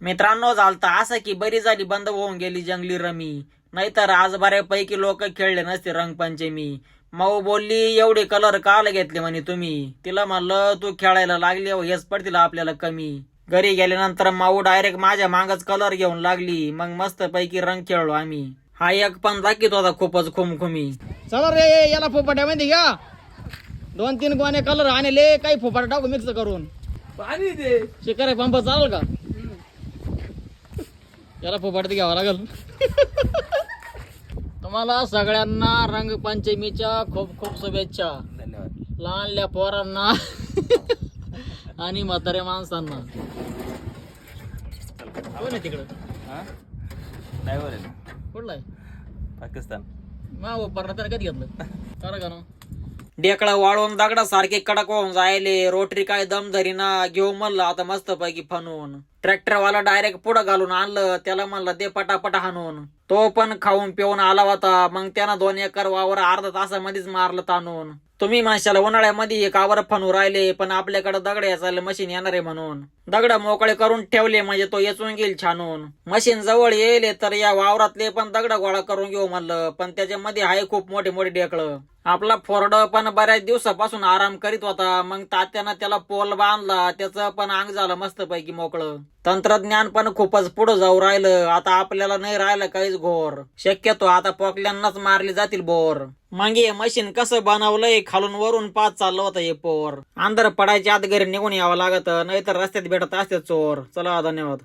मित्रांनो, झालता असं की बरी झाली बंद होऊन गेली जंगली रमी, नाहीतर आज बऱ्यापैकी लोक खेळले नसते रंगपंचमी. माऊ बोलली एवढे कलर काल घेतले म्हणे तुम्ही. तिला म्हणलं तू खेळायला लागली हेच पडतील आपल्याला कमी. घरी गेल्यानंतर माऊ डायरेक्ट माझ्या मागच कलर घेऊन लागली. मग मस्त पैकी रंग खेळलो आम्ही. हा एक पण दाखीत होता खूपच खुमखुमी. चला रे याला फोपाट्यामध्ये घ्या, 2-3 गोणे कलर आणले, काही फोपाटा टाकू मिक्स करून. पाणी दे. शिकार पंप चालेल का? याला फोपाट घ्यावा लागल. तुम्हाला सगळ्यांना रंगपंचमीच्या खूप खूप शुभेच्छा. धन्यवाद. लहानल्या पोरांना आणि म्हाताऱ्या माणसांना. कोण आहे तिकडं? नाही बरं. कुठला आहे? पाकिस्तान. मा पर्णताने कधी घेतलं करा का ना? डेकळा वाळवून दगडा सारखे कडक होऊन जायले. रोटरी काय दम धरीना. घेऊ म्हणलं आता मस्त पैकी फनवून. ट्रॅक्टरवाला डायरेक्ट पुढं घालून आणलं. त्याला म्हणलं दे पटापटा हाणून. तो पण खाऊन पिऊन आला होता. मग त्यानं 2 एकर वावर अर्धा तासामध्येच मारलं ताणून. तुम्ही माणसाला उन्हाळ्यामध्ये कावर फनू राहिले, पण आपल्याकडे दगड याचायला मशीन येणार आहे म्हणून दगड मोकळे करून ठेवले, म्हणजे तो येचून घेईल छानून. मशीन जवळ येईल तर या वावरातले पण दगड गोळा करून घेऊ म्हणलं, पण त्याच्यामध्ये आहे खूप मोठे मोठे डेकळं. आपला फोरड पण बऱ्याच दिवसापासून आराम करीत होता. मग तात्यानं त्याला पोल बांधला. त्याचं पण अंग झालं मस्त पैकी मोकळं. तंत्रज्ञान पण खूपच पुढे जाऊ राहिलं. आता आपल्याला नाही राहिलं काहीच घोर. शक्यतो आता पोकल्यांनाच मारले जातील बोर. मग हे मशीन कसं बनवलंय खालून वरून पाच चाललं होतं हे पोर. अंधार पडायच्या आत घरी निघून यावं लागत, नाहीतर रस्त्यात भेटत असते चोर. चला धन्यवाद.